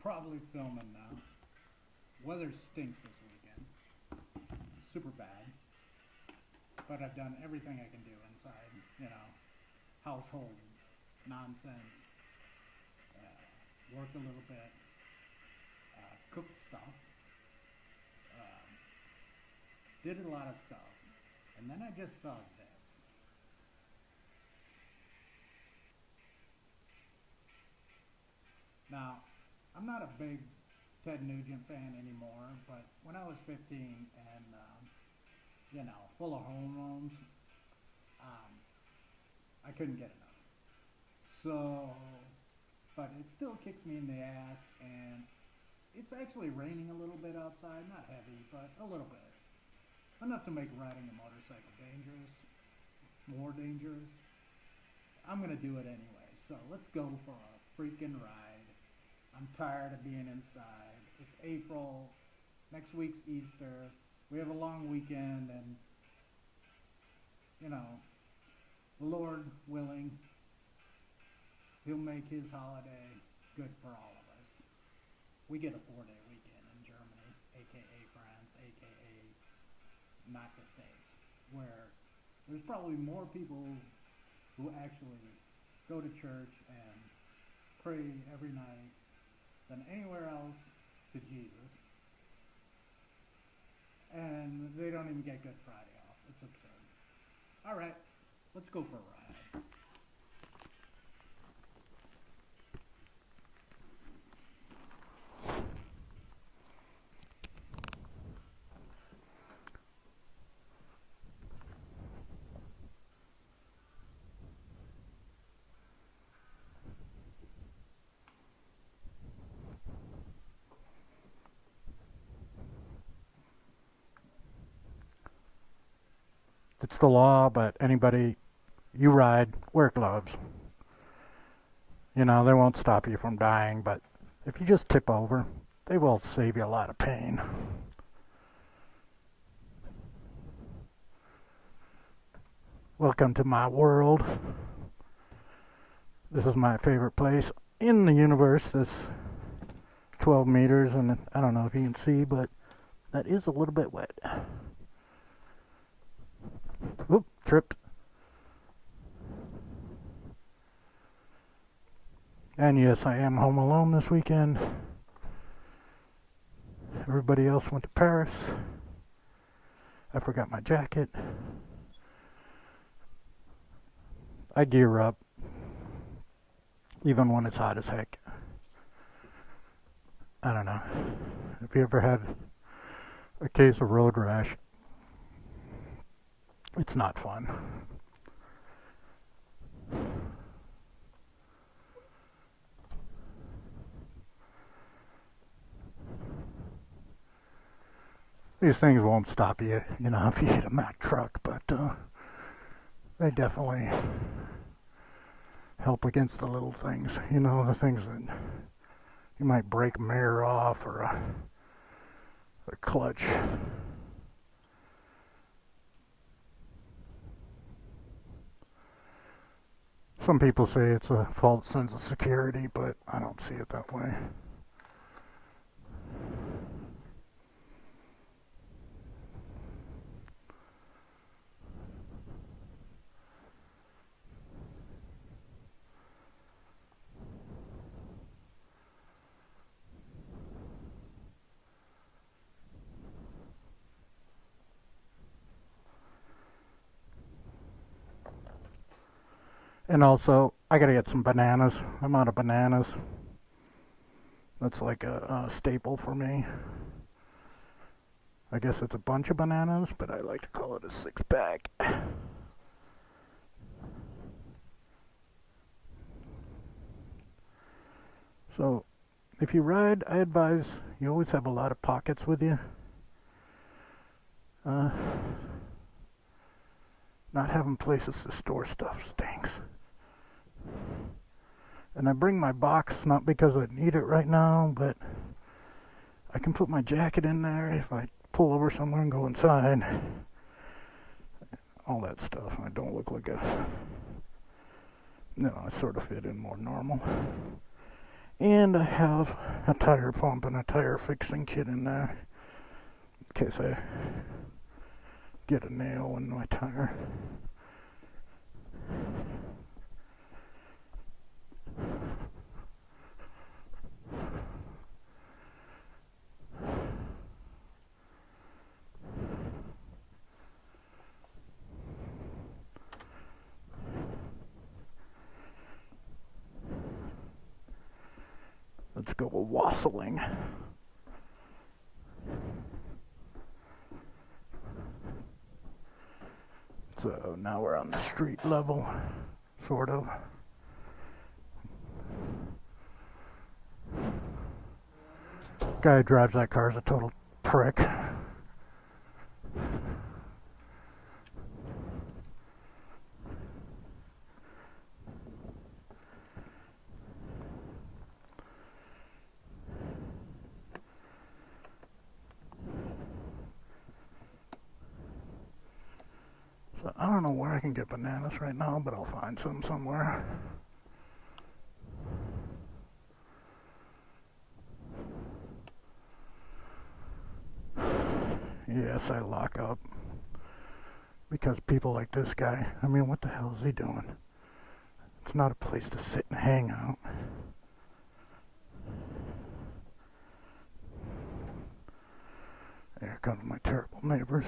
probably filming now. Weather stinks this weekend. Super bad. But I've done everything I can do inside, household nonsense. Worked a little bit. Cooked stuff. Um, did a lot of stuff. And then I just saw this. Now, I'm not a big Ted Nugent fan anymore, but when I was 15 and, full of hormones, um, I couldn't get enough. So, but it still kicks me in the ass, and it's actually raining a little bit outside, not heavy, but a little bit. Enough to make riding a motorcycle dangerous, more dangerous. I'm gonna do it anyway, so let's go for a freaking ride. I'm tired of being inside. It's April. Next week's Easter. We have a long weekend, and the Lord willing, He'll make His holiday good for all of us. We get a 4-day weekend in Germany, aka France, aka not the States, where there's probably more people who actually go to church and pray every night than anywhere else to Jesus. And they don't even get Good Friday off. It's absurd. All right, let's go for a ride. It's the law, but anybody, you ride, wear gloves. They won't stop you from dying, but if you just tip over, they will save you a lot of pain. Welcome to my world. This is my favorite place in the universe. This 12 meters, and I don't know if you can see, but that is a little bit wet. Oop, tripped. And yes, I am home alone this weekend. Everybody else went to Paris. I forgot my jacket. I gear up, even when it's hot as heck. I don't know. Have you ever had a case of road rash? It's not fun. These things won't stop you, if you hit a Mack truck, but they definitely help against the little things, the things that you might break a mirror off or a clutch. Some people say it's a false sense of security, but I don't see it that way. And also, I gotta get some bananas. I'm out of bananas. That's like a staple for me. I guess it's a bunch of bananas, but I like to call it a 6-pack. So, if you ride, I advise you always have a lot of pockets with you. Not having places to store stuff stinks. And I bring my box not because I need it right now, but I can put my jacket in there if I pull over somewhere and go inside. All that stuff. I don't look like I sort of fit in more normal. And I have a tire pump and a tire fixing kit in there in case I get a nail in my tire. Let's go wassailing. So now we're on the street level, sort of. Guy who drives that car is a total prick. So I don't know where I can get bananas right now, but I'll find some somewhere. Yes, I lock up. Because people like this guy, I mean, what the hell is he doing? It's not a place to sit and hang out. Here comes my terrible neighbors.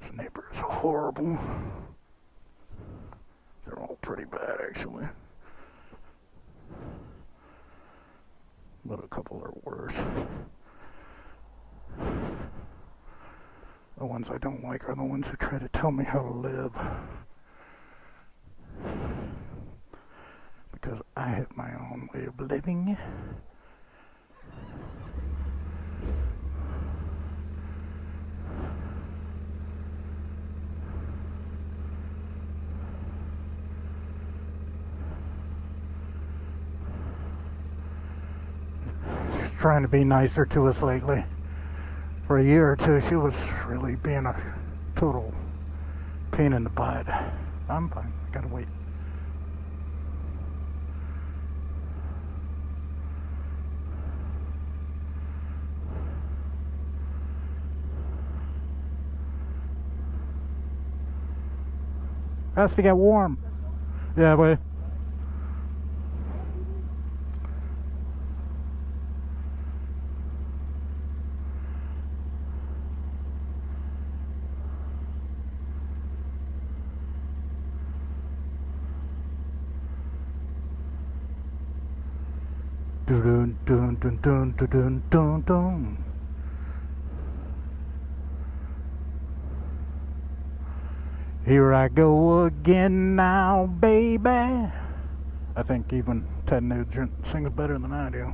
This neighbor is horrible. They're all pretty bad, actually. But a couple are worse. The ones I don't like are the ones who try to tell me how to live. Because I have my own way of living. Trying to be nicer to us lately. For a year or two, she was really being a total pain in the butt. I'm fine. I gotta wait. Has to get warm. Yeah, but. Dun dun dun dun dun dun dun dun. Here I go again now, baby. I think even Ted Nugent sings better than I do.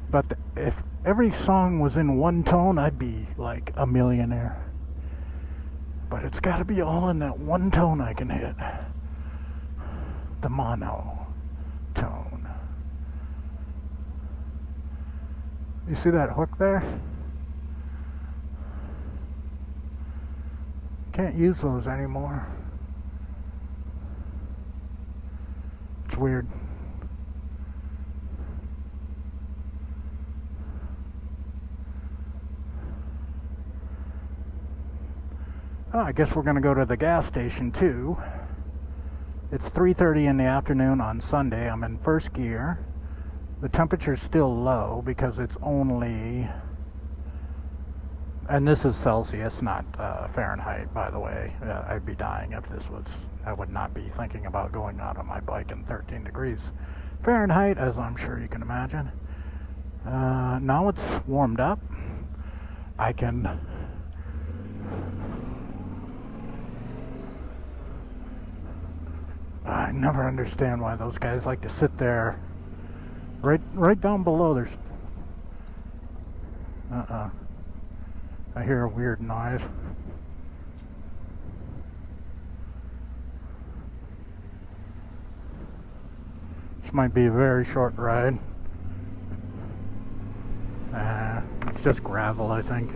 But if every song was in one tone, I'd be like a millionaire. But it's got to be all in that one tone I can hit. The mono tone. You see that hook there? Can't use those anymore. It's weird. Oh, I guess we're going to go to the gas station too. It's 3:30 in the afternoon on Sunday. I'm in first gear. The temperature's still low because it's only, and this is Celsius, not Fahrenheit, by the way. I'd be dying if this was, I would not be thinking about going out on my bike in 13 degrees Fahrenheit, as I'm sure you can imagine. Now it's warmed up. I can I never understand why those guys like to sit there. Right down below there's I hear a weird noise. might be a very short ride. It's just gravel, I think.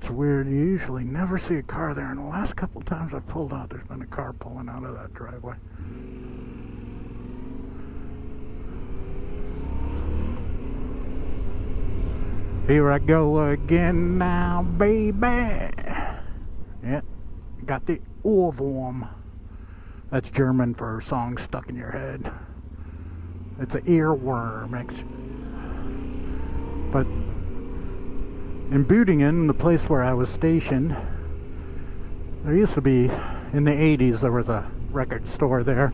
It's weird, you usually never see a car there, and the last couple times I've pulled out, there's been a car pulling out of that driveway. Here I go again now, baby. Yeah, got the Ohrwurm. That's German for song stuck in your head. It's an earworm. But in Büdingen, the place where I was stationed, there used to be, in the 80s, there was a record store there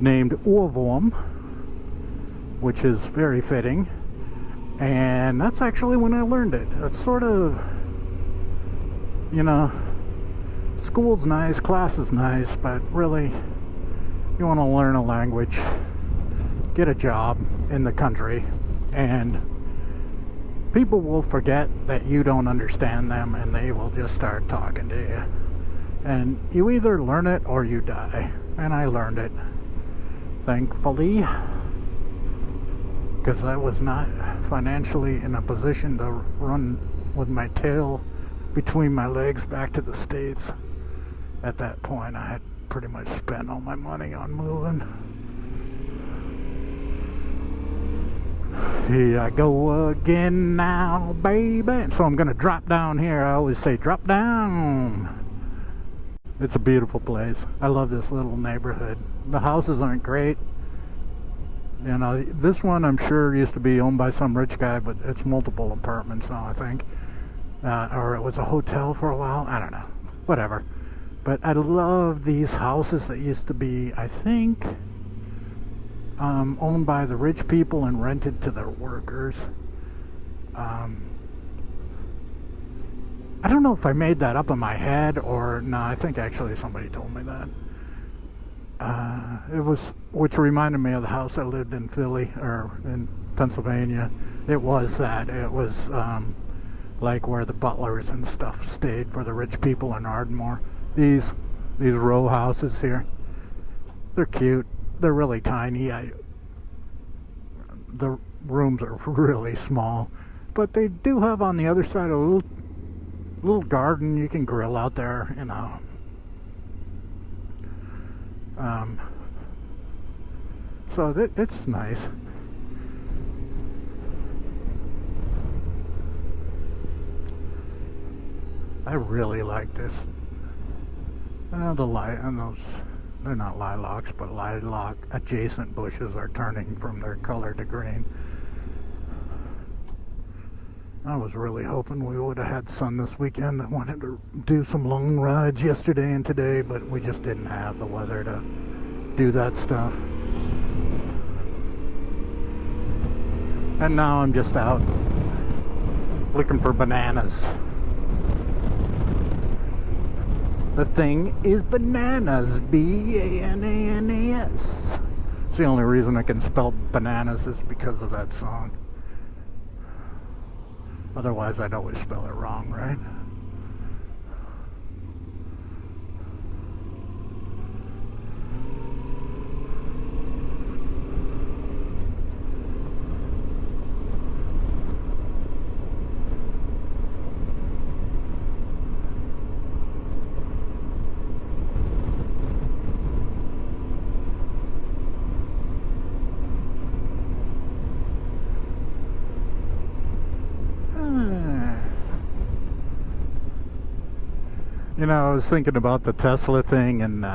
named Ohrwurm, which is very fitting. And that's actually when I learned it. It's sort of, you know, school's nice, class is nice, but really, you want to learn a language, get a job in the country, and people will forget that you don't understand them, and they will just start talking to you. And you either learn it or you die. And I learned it, thankfully, because I was not financially in a position to run with my tail between my legs back to the States. At that point, I had pretty much spent all my money on moving. Here I go again now, baby. So I'm gonna drop down here. I always say drop down. It's a beautiful place. I love this little neighborhood. The houses aren't great. You know, this one I'm sure used to be owned by some rich guy, but it's multiple apartments now, I think. Or it was a hotel for a while. I don't know. Whatever. But I love these houses that used to be, I think, owned by the rich people and rented to their workers. I don't know if I made that up in my head or no, I think actually somebody told me that. It was, which reminded me of the house I lived in Philly, or in Pennsylvania. It was that. It was like where the butlers and stuff stayed for the rich people in Ardmore. These row houses here, they're cute. They're really tiny. The rooms are really small, but they do have on the other side a little garden. You can grill out there, you know. So it's nice. I really like this. They're not lilacs, but lilac adjacent bushes are turning from their color to green. I was really hoping we would have had sun this weekend. I wanted to do some long rides yesterday and today, but we just didn't have the weather to do that stuff. And now I'm just out looking for bananas. The thing is bananas, B-A-N-A-N-A-S. It's the only reason I can spell bananas is because of that song. Otherwise, I'd always spell it wrong, right? You know, I was thinking about the Tesla thing and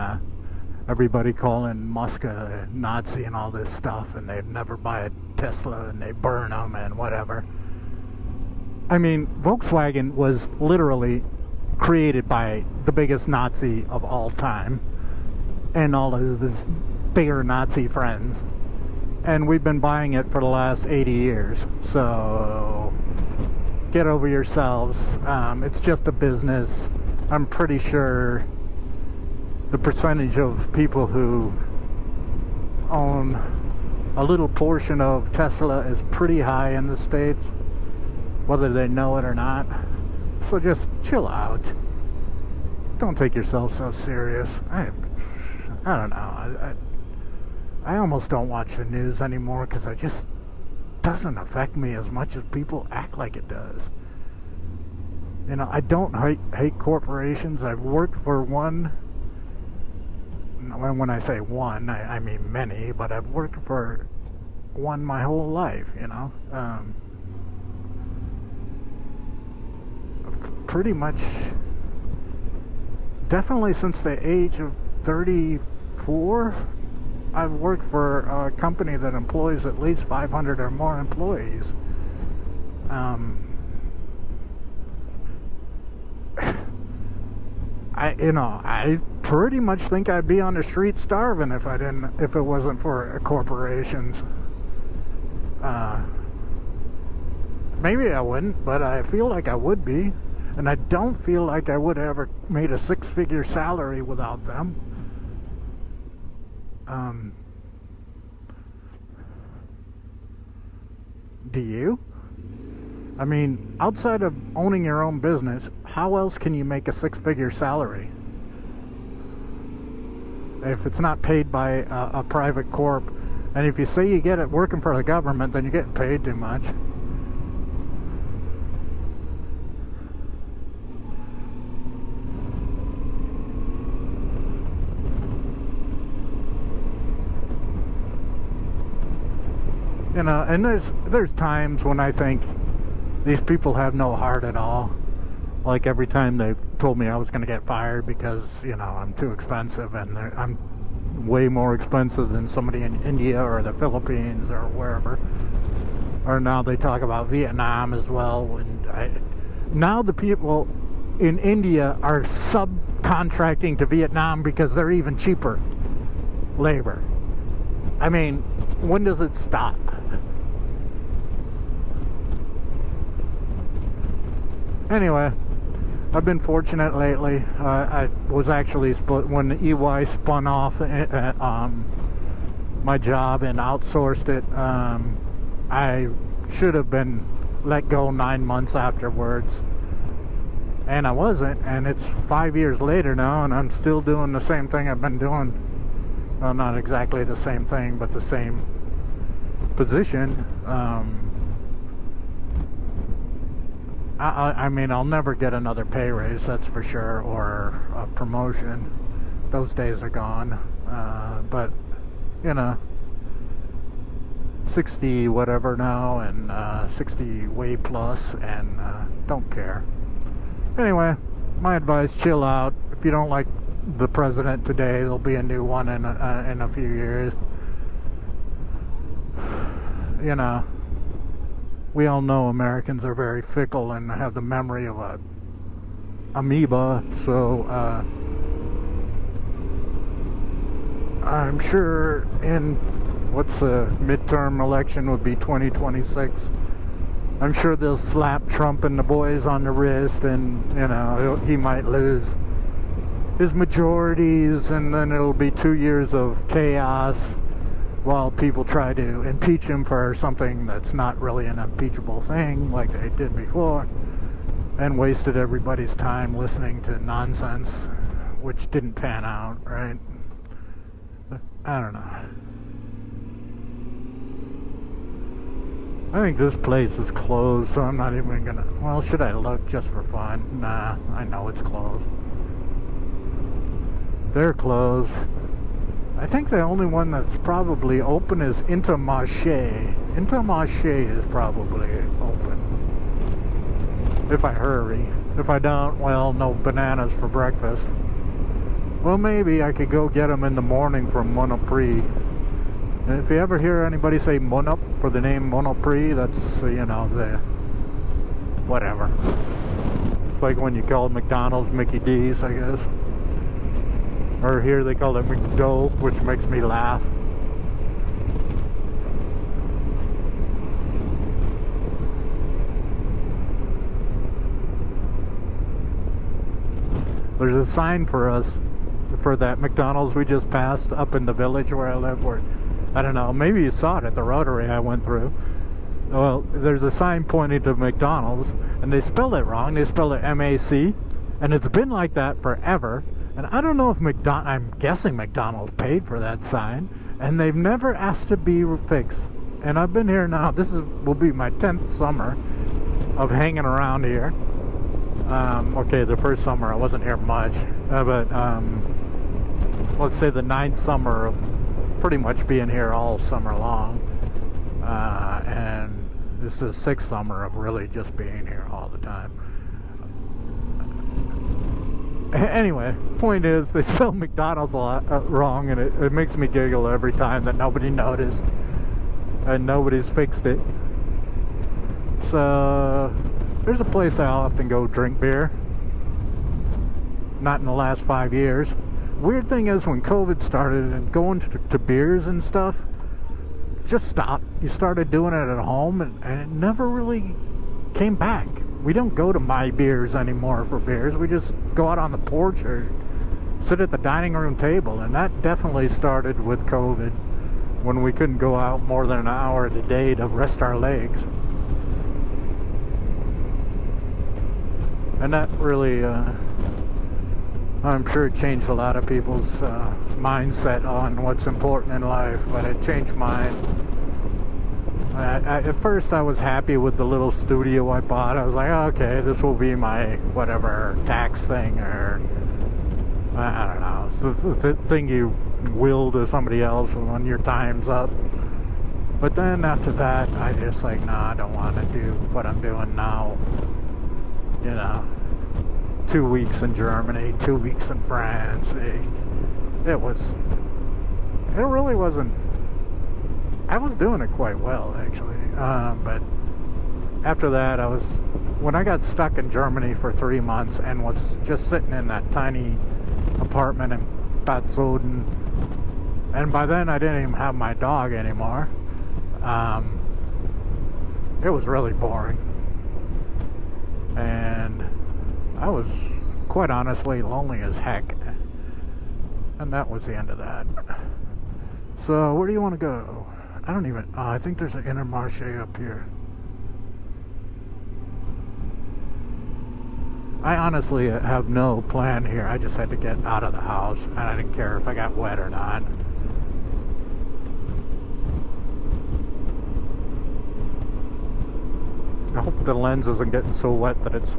everybody calling Musk a Nazi and all this stuff, and they'd never buy a Tesla and they burn them and whatever. I mean, Volkswagen was literally created by the biggest Nazi of all time and all of his bigger Nazi friends. And we've been buying it for the last 80 years. So get over yourselves. It's just a business. I'm pretty sure the percentage of people who own a little portion of Tesla is pretty high in the States, whether they know it or not. So just chill out. Don't take yourself so serious. I don't know. I almost don't watch the news anymore because it just doesn't affect me as much as people act like it does. You know, I don't hate corporations. I've worked for one. When I say one, I mean many, but I've worked for one my whole life, you know. Pretty much, definitely since the age of 34, I've worked for a company that employs at least 500 or more employees. I pretty much think I'd be on the street starving if it wasn't for corporations. Maybe I wouldn't, but I feel like I would be, and I don't feel like I would have ever made a six-figure salary without them. Do you? I mean, outside of owning your own business, how else can you make a six-figure salary? If it's not paid by a private corp, and if you say you get it working for the government, then you're getting paid too much. You know, and there's times when I think these people have no heart at all. Like every time they told me I was going to get fired because, you know, I'm too expensive, and I'm way more expensive than somebody in India or the Philippines or wherever. Or now they talk about Vietnam as well. And now the people in India are subcontracting to Vietnam because they're even cheaper labor. I mean, when does it stop? Anyway, I've been fortunate lately. I was actually when EY spun off my job and outsourced it. I should have been let go 9 months afterwards, and I wasn't. And it's 5 years later now, and I'm still doing the same thing I've been doing. Well, not exactly the same thing, but the same position. I mean, I'll never get another pay raise, that's for sure, or a promotion. Those days are gone. But, you know, 60 whatever now, and 60 way plus, and don't care. Anyway, my advice, chill out. If you don't like the president today, there'll be a new one in a few years. You know, we all know Americans are very fickle and have the memory of a amoeba, so I'm sure in what's the midterm election would be 2026. I'm sure they'll slap Trump and the boys on the wrist, and you know, he might lose his majorities, and then it'll be 2 years of chaos while people try to impeach him for something that's not really an impeachable thing like they did before, and wasted everybody's time listening to nonsense which didn't pan out, right? I don't know. I think this place is closed, so I'm not even gonna... Well, should I look just for fun? Nah, I know it's closed. They're closed. I think the only one that's probably open is Intermarché. Intermarché is probably open. If I hurry. If I don't, well, no bananas for breakfast. Well, maybe I could go get them in the morning from Monoprix. And if you ever hear anybody say Monop for the name Monoprix, that's, you know, the... whatever. It's like when you call McDonald's Mickey D's, I guess. Or here they call it McDo, which makes me laugh. There's a sign for us, for that McDonald's we just passed up in the village where I live, where, I don't know, maybe you saw it at the rotary I went through. Well, there's a sign pointing to McDonald's, and they spelled it wrong. They spelled it M-A-C, and it's been like that forever. And I don't know if I'm guessing McDonald's paid for that sign, and they've never asked to be fixed. And I've been here now. Will be my 10th summer of hanging around here. Okay, the first summer I wasn't here much, but let's say the 9th summer of pretty much being here all summer long. And this is the 6th summer of really just being here all the time. Anyway, point is, they spelled McDonald's wrong, and it makes me giggle every time that nobody noticed and nobody's fixed it. So there's a place I often go drink beer. Not in the last 5 years. Weird thing is, when COVID started and going to beers and stuff, just stopped. You started doing it at home, and it never really came back. We don't go to My Beers anymore for beers. We just go out on the porch or sit at the dining room table, and that definitely started with COVID, when we couldn't go out more than an hour a day to rest our legs. And that really, I'm sure it changed a lot of people's mindset on what's important in life, but it changed mine. At first I was happy with the little studio I bought. I was like, oh, okay, this will be my whatever tax thing, or I don't know, the thing you will to somebody else when your time's up. But then after that, I just like, nah, I don't want to do what I'm doing now. You know, 2 weeks in Germany, 2 weeks in France. It really wasn't. I was doing it quite well, actually. But after that, when I got stuck in Germany for 3 months and was just sitting in that tiny apartment in Bad Soden, and by then I didn't even have my dog anymore. It was really boring. And I was, quite honestly, lonely as heck. And that was the end of that. So, where do you want to go? I think there's an Intermarché up here. I honestly have no plan here. I just had to get out of the house, and I didn't care if I got wet or not. I hope the lens isn't getting so wet that it's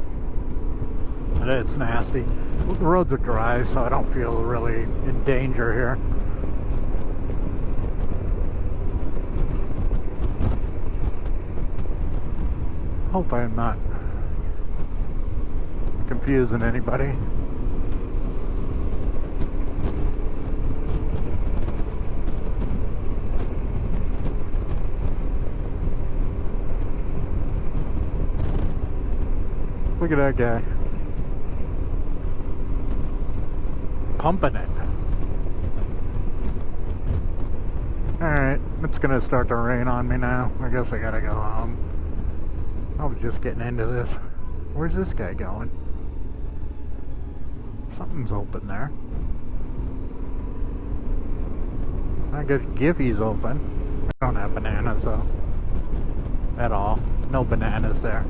nasty. The roads are dry, so I don't feel really in danger here. Hope I'm not confusing anybody. Look at that guy. Pumping it. Alright, it's gonna start to rain on me now. I guess I gotta go home. I was just getting into this. Where's this guy going? Something's open there. I guess Giffy's open. I don't have bananas though. At all. No bananas there.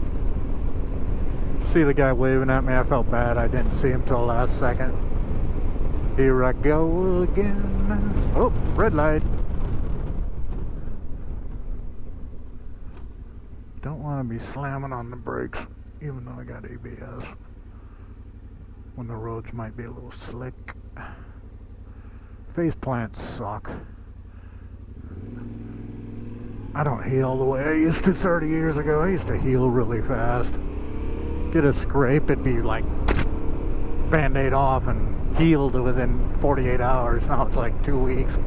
See the guy waving at me? I felt bad. I didn't see him till the last second. Here I go again. Oh, red light. Don't want to be slamming on the brakes, even though I got ABS, when the roads might be a little slick. Face plants suck. I don't heal the way I used to 30 years ago. I used to heal really fast. Get a scrape, it'd be like Band-Aid off and healed within 48 hours. Now it's like 2 weeks.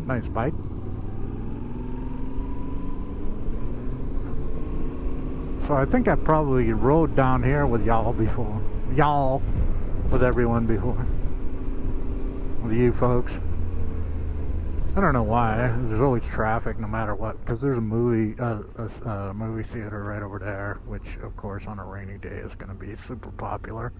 Nice bike. So I think I probably rode down here with y'all before. Y'all, with everyone before. With you folks. I don't know why. There's always traffic no matter what, because there's a movie theater right over there, which of course on a rainy day is going to be super popular.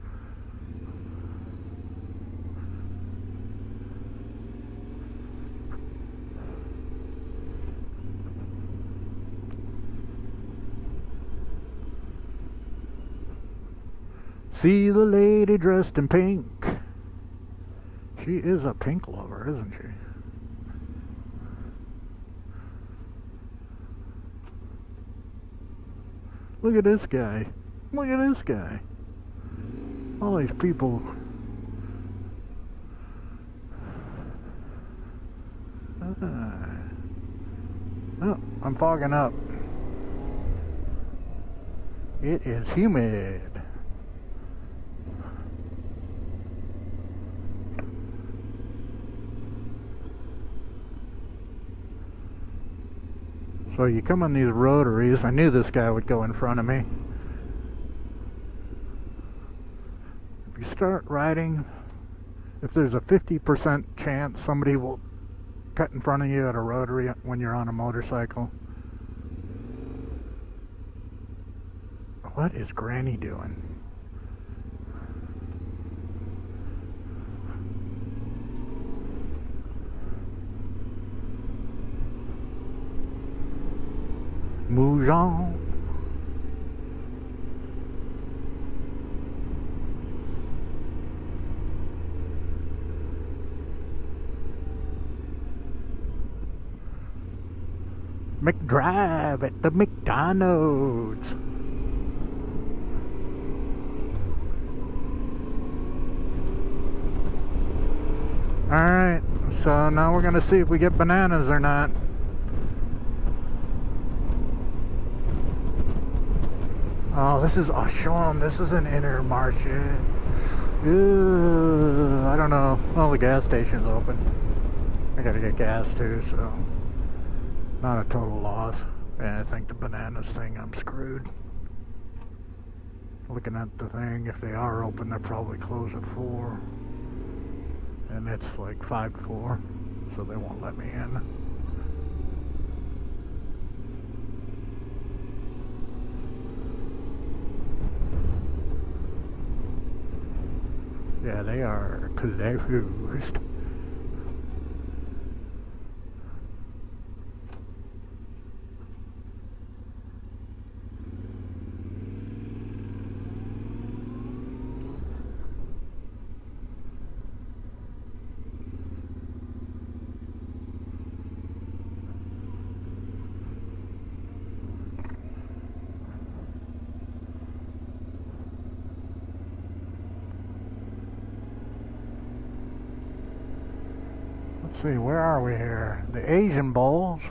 See the lady dressed in pink. She is a pink lover, isn't she? Look at this guy. Look at this guy. All these people. Oh, I'm fogging up. It is humid. So you come on these rotaries. I knew this guy would go in front of me. If you start riding, if there's a 50% chance somebody will cut in front of you at a rotary when you're on a motorcycle. What is Granny doing? Nugent. McDrive at the McDonald's. Alright, so now we're gonna see if we get bananas or not. Oh, this is Auchan. This is an Intermarché. I don't know. Well, the gas station's open. I gotta get gas too, so not a total loss. And I think the bananas thing, I'm screwed. Looking at the thing, if they are open, they'll probably close at 4. And it's like 5 to 4, so they won't let me in. Yeah, they are closed. Let's see, where are we here? The Asian Bowls.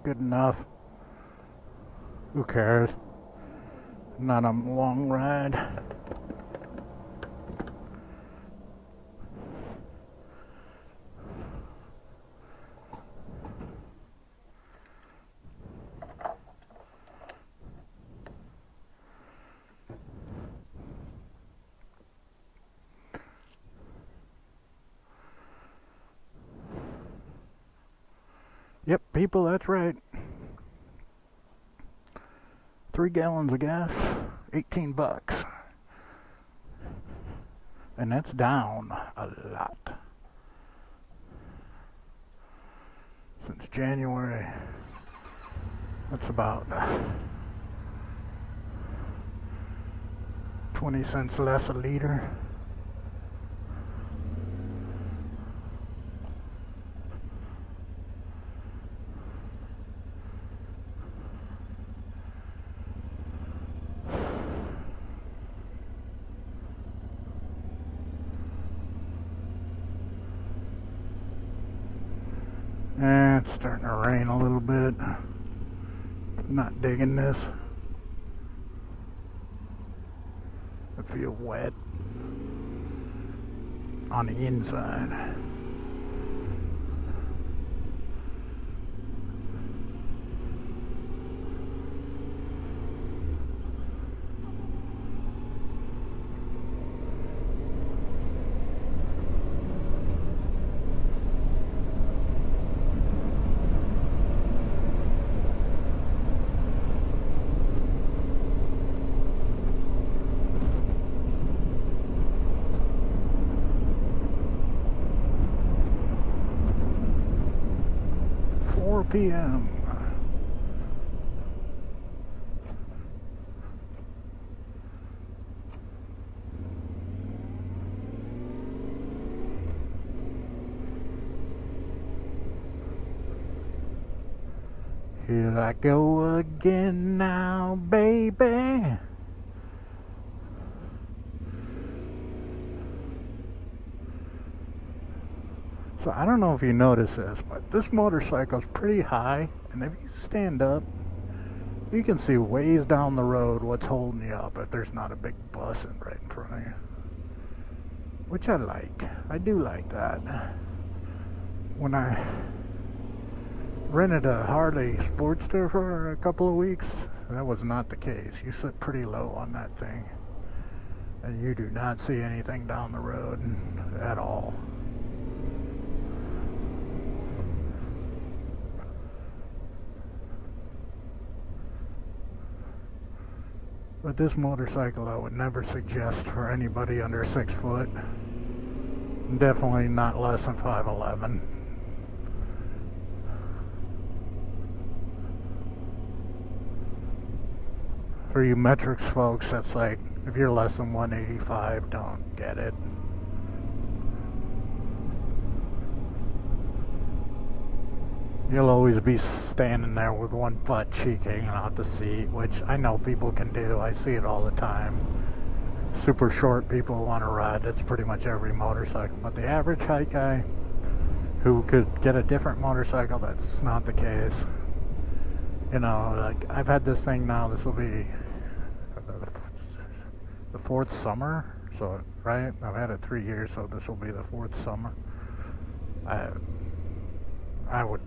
Good enough. Who cares? Not a long ride. Yep, people, that's right. 3 gallons of gas, $18. And that's down a lot since January. That's about 20 cents less a liter. And it's starting to rain a little bit. Not digging this. I feel wet on the inside. PM. Here I go again now, baby. So I don't know if you notice this, but this motorcycle's pretty high, and if you stand up, you can see ways down the road what's holding you up if there's not a big bus right in front of you. Which I like. I do like that. When I rented a Harley Sportster for a couple of weeks, that was not the case. You sit pretty low on that thing, and you do not see anything down the road at all. But this motorcycle I would never suggest for anybody under 6 foot. Definitely not less than 5'11". For you metrics folks, that's like, if you're less than 185, don't get it. You'll always be standing there with one butt cheek hanging out the seat, which I know people can do. I see it all the time. Super short people want to ride. That's pretty much every motorcycle. But the average height guy who could get a different motorcycle, that's not the case. You know, like, I've had this thing now, this will be the 4th summer. So, right? I've had it 3 years, so this will be the 4th summer. I would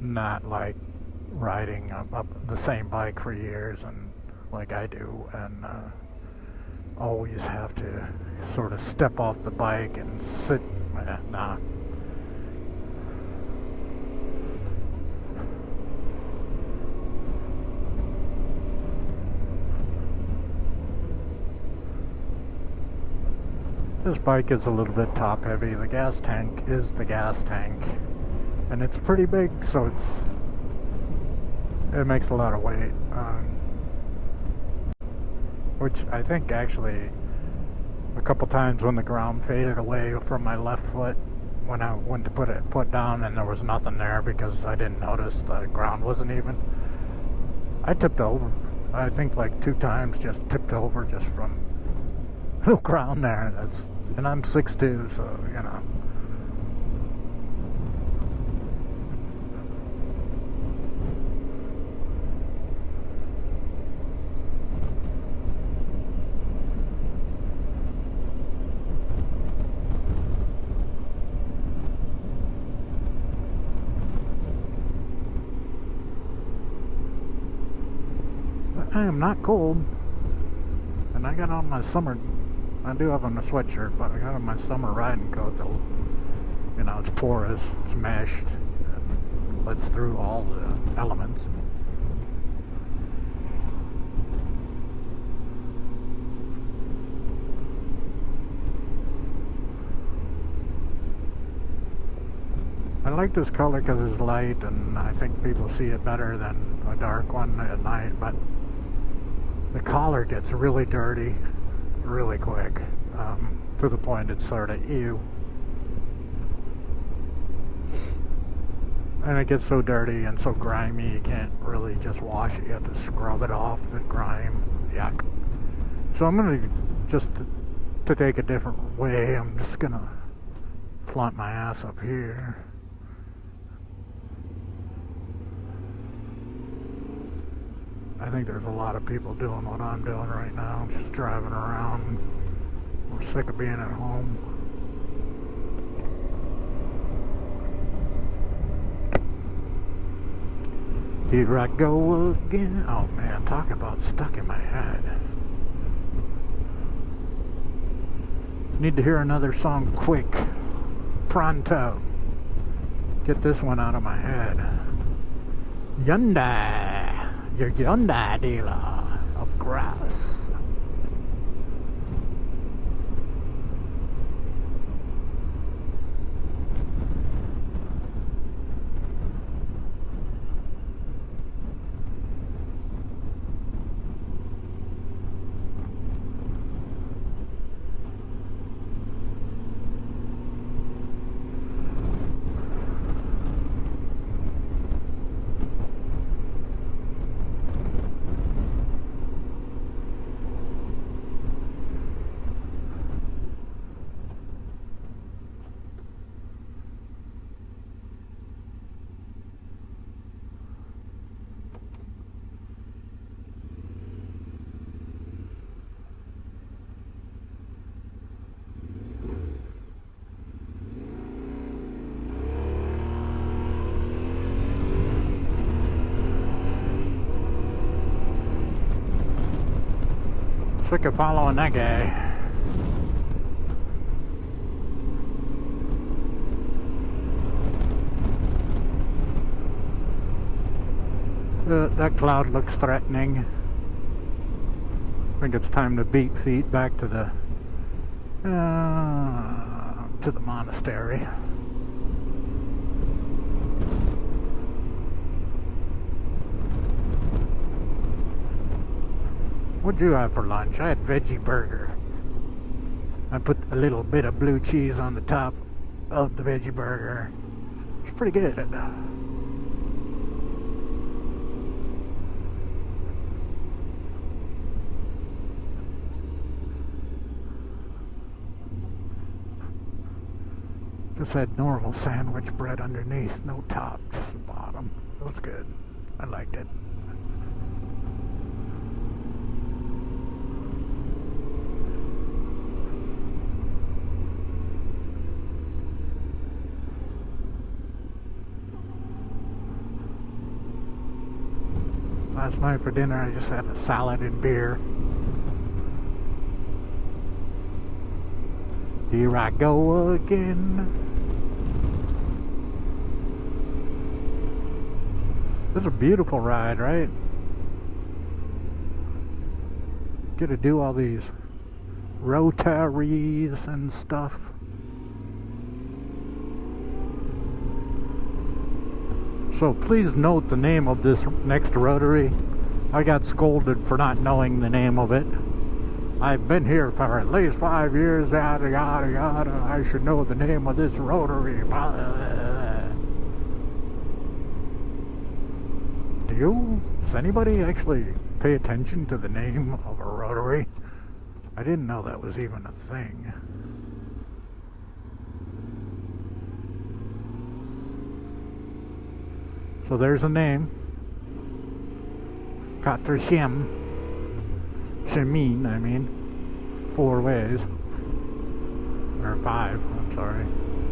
not like riding up the same bike for years and like I do, and always have to sort of step off the bike and sit. Nah. This bike is a little bit top heavy. The gas tank is the gas tank, and it's pretty big, so it makes a lot of weight, which I think actually a couple times when the ground faded away from my left foot, when I went to put a foot down and there was nothing there because I didn't notice the ground wasn't even, I tipped over. I think like 2 times just tipped over just from no ground there. And I'm 6'2", so you know. I am not cold. And I got on my summer, I do have on a sweatshirt, but I got on my summer riding coat that, you know, it's porous, it's meshed, it lets through all the elements. I like this color because it's light, and I think people see it better than a dark one at night, but the collar gets really dirty really quick, to the point it's sort of ew. And it gets so dirty and so grimy you can't really just wash it, you have to scrub it off the grime. Yuck. So I'm going to take a different way, I'm just going to flaunt my ass up here. I think there's a lot of people doing what I'm doing right now, just driving around. We're sick of being at home. Here I go again. Oh man, talk about stuck in my head. Need to hear another song quick. Pronto. Get this one out of my head. Hyundai. Your Hyundai dealer of grass. Sick of following that guy. That cloud looks threatening. I think it's time to beat feet back to the monastery. What'd you have for lunch? I had veggie burger. I put a little bit of blue cheese on the top of the veggie burger. It's pretty good. Just had normal sandwich bread underneath, no top, just the bottom. It was good. I liked it. Last night for dinner I just had a salad and beer. Here I go again. This is a beautiful ride, right? Get to do all these rotaries and stuff. So please note the name of this next rotary. I got scolded for not knowing the name of it. I've been here for at least 5 years, yada yada yada. I should know the name of this rotary. Does anybody actually pay attention to the name of a rotary? I didn't know that was even a thing. So there's a name. Katrishim. Shemin, I mean. 4 ways. Or 5, I'm sorry.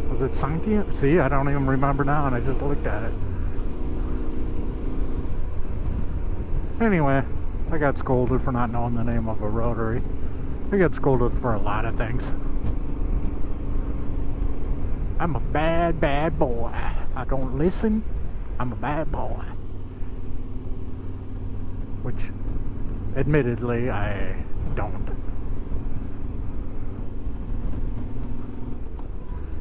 Was it Sankhya? See, I don't even remember now, and I just looked at it. Anyway, I got scolded for not knowing the name of a rotary. I get scolded for a lot of things. I'm a bad, bad boy. I don't listen. I'm a bad boy. Which, admittedly, I don't.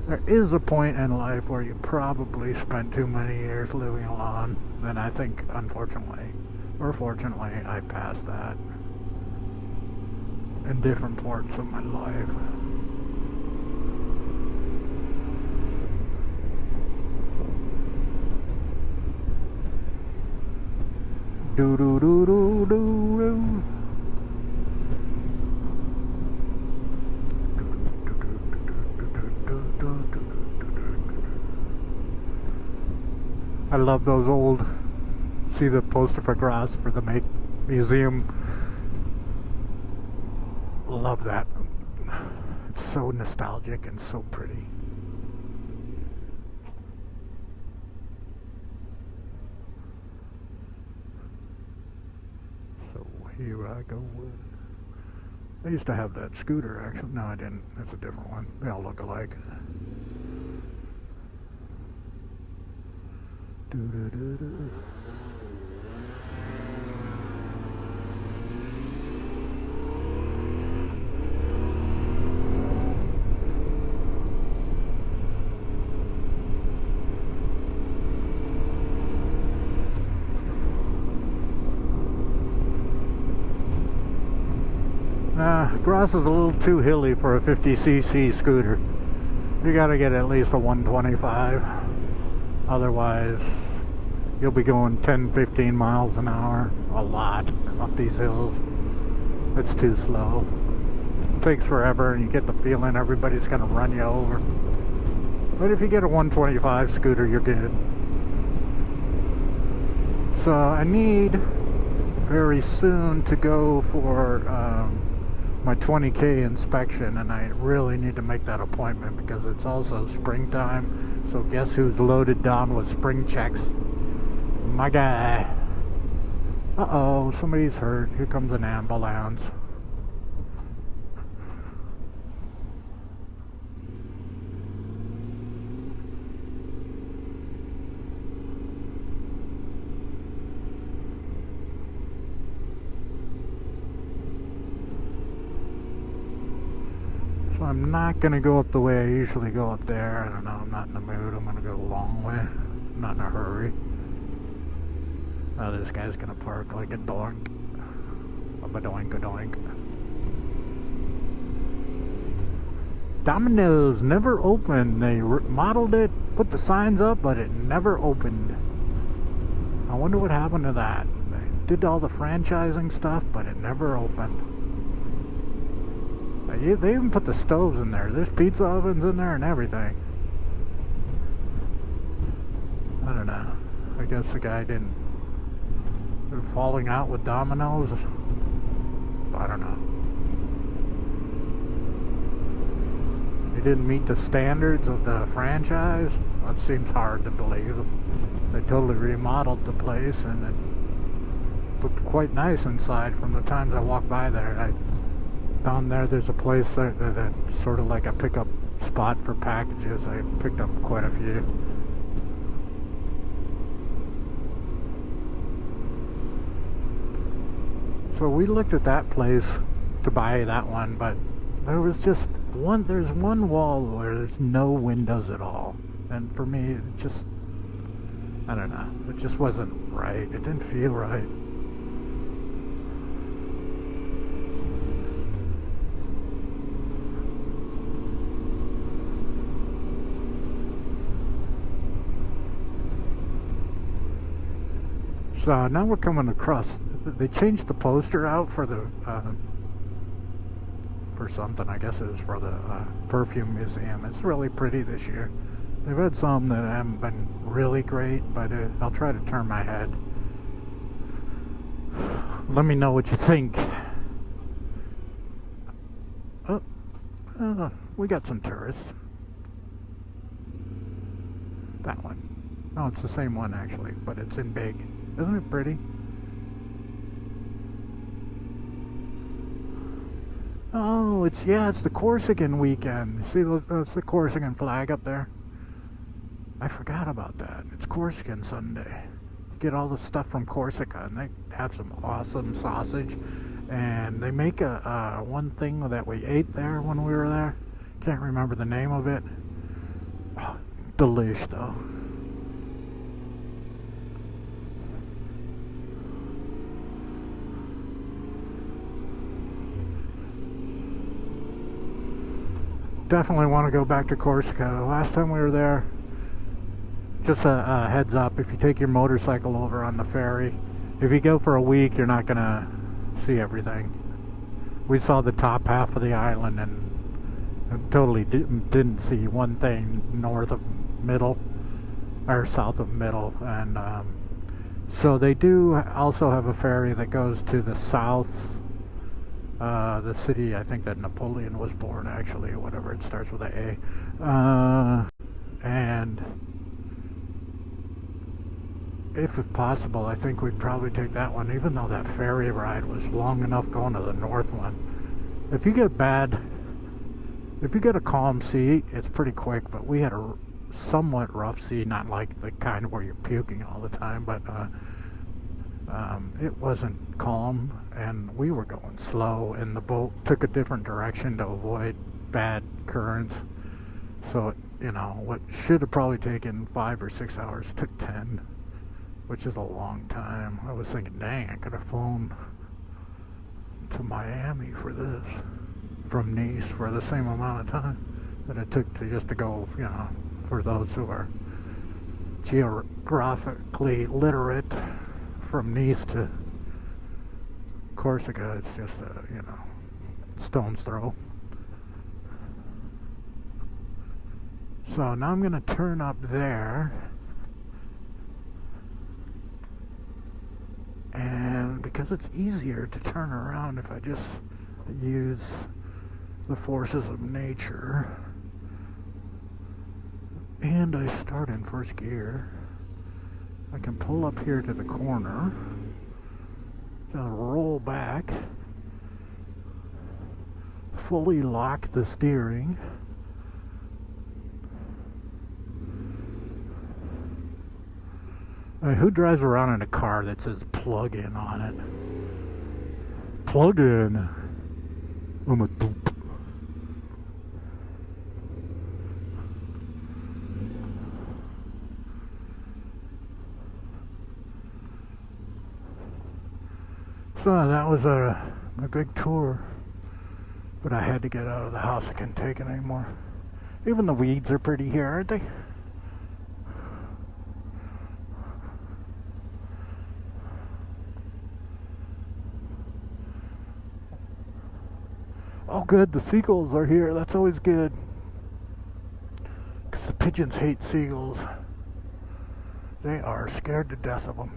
There is a point in life where you probably spent too many years living alone, and I think, unfortunately, or fortunately, I passed that in different parts of my life. Do do do do do do. I love those old. See the poster for Graz for the museum. Love that. It's so nostalgic and so pretty. So here I go. I used to have that scooter actually. No, I didn't. That's a different one. They all look alike. Do do do do. Graz is a little too hilly for a 50cc scooter. You gotta get at least a 125. Otherwise, you'll be going 10-15 miles an hour. A lot up these hills. It's too slow. It takes forever and you get the feeling everybody's gonna run you over. But if you get a 125 scooter, you're good. So I need very soon to go for my 20K inspection, and I really need to make that appointment because it's also springtime. So guess who's loaded down with spring checks? My guy. Uh-oh, somebody's hurt. Here comes an ambulance. So I'm not going to go up the way I usually go up there. I don't know, I'm not in the mood. I'm going to go the long way. I'm not in a hurry. Oh, this guy's going to park like a doink. A doink, a doink. Domino's never opened. They modeled it, put the signs up, but it never opened. I wonder what happened to that. They did all the franchising stuff, but it never opened. They even put the stoves in there. There's pizza ovens in there and everything. I don't know. I guess the guy didn't. They're falling out with Domino's. I don't know. He didn't meet the standards of the franchise. That seems hard to believe. They totally remodeled the place and it looked quite nice inside from the times I walked by there. Down there's a place that's sort of like a pickup spot for packages. I picked up quite a few. So we looked at that place to buy that one, but there was just there's one wall where there's no windows at all. And for me, it just, I don't know, it just wasn't right. It didn't feel right. So now we're coming across. They changed the poster out for the for something. I guess it was for the perfume museum. It's really pretty this year. They've had some that haven't been really great, but I'll try to turn my head. Let me know what you think. Oh, we got some tourists. That one. No, it's the same one actually, but it's in big. Isn't it pretty? Oh, it's the Corsican weekend. See, that's the Corsican flag up there. I forgot about that. It's Corsican Sunday. Get all the stuff from Corsica, and they have some awesome sausage. And they make a one thing that we ate there when we were there. Can't remember the name of it. Oh, delish though. Definitely want to go back to Corsica. Last time we were there, just a heads up, if you take your motorcycle over on the ferry, if you go for a week, you're not gonna see everything. We saw the top half of the island and totally didn't see one thing north of Middle or south of Middle. And so they do also have a ferry that goes to the south, the city, I think that Napoleon was born, actually, or whatever, it starts with a A. And if possible, I think we'd probably take that one, even though that ferry ride was long enough going to the north one. If you get a calm sea, it's pretty quick, but we had a somewhat rough sea, not like the kind where you're puking all the time, but it wasn't calm, and we were going slow, and the boat took a different direction to avoid bad currents. So, what should have probably taken 5 or 6 hours took 10, which is a long time. I was thinking, dang, I could have flown to Miami for this from Nice for the same amount of time that it took to go, for those who are geographically literate, from Nice to Corsica, it's just a, stone's throw. So now I'm going to turn up there, and because it's easier to turn around if I just use the forces of nature, and I start in first gear, I can pull up here to the corner, then roll back, fully lock the steering, who drives around in a car that says plug-in on it? Plug-in. I'm a doop. So that was my big tour, but I had to get out of the house. I couldn't take it anymore. Even the weeds are pretty here, aren't they? Oh good, the seagulls are here. That's always good, because the pigeons hate seagulls. They are scared to death of them.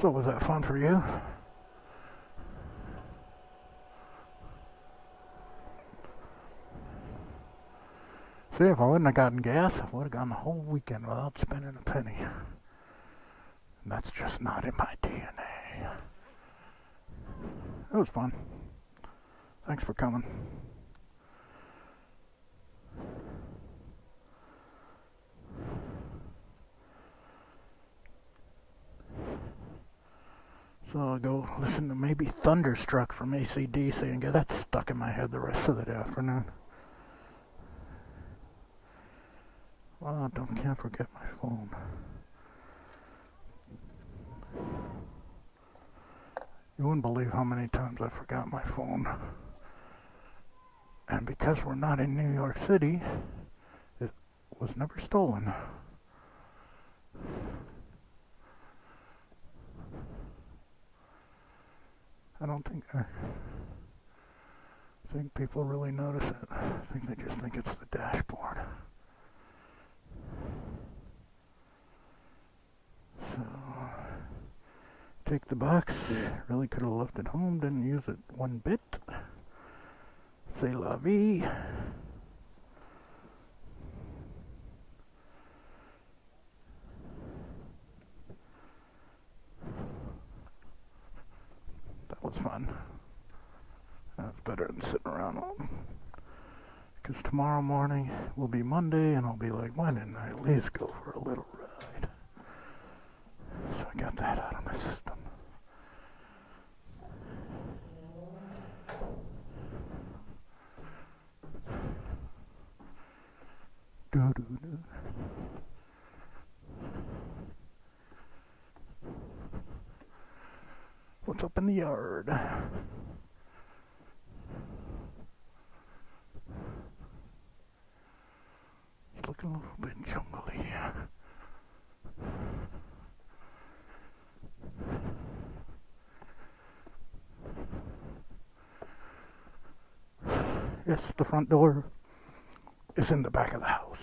So was that fun for you? See, if I wouldn't have gotten gas, I would have gone the whole weekend without spending a penny. And that's just not in my DNA. It was fun. Thanks for coming. So I'll go listen to maybe Thunderstruck from AC/DC and get that stuck in my head the rest of the afternoon. Well, can't forget my phone. You wouldn't believe how many times I forgot my phone. And because we're not in New York City, it was never stolen. I don't think people really notice it. I think they just think it's the dashboard. So, take the box. Really could have left it home. Didn't use it one bit. C'est la vie. That was fun. That was better than sitting around home. Because tomorrow morning will be Monday, and I'll be like, why didn't I at least go for a little ride? So I got that out of my system. Do-do-do. What's up in the yard? It's looking a little bit jungly. Yes, the front door is in the back of the house.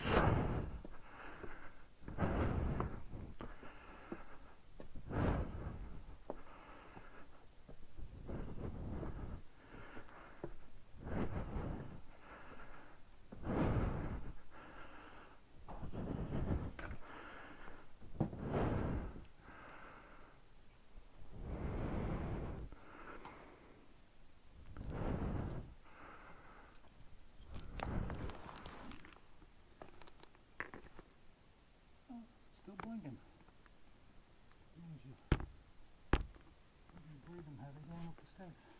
Still blinking. Means you're breathing heavy going up the stairs.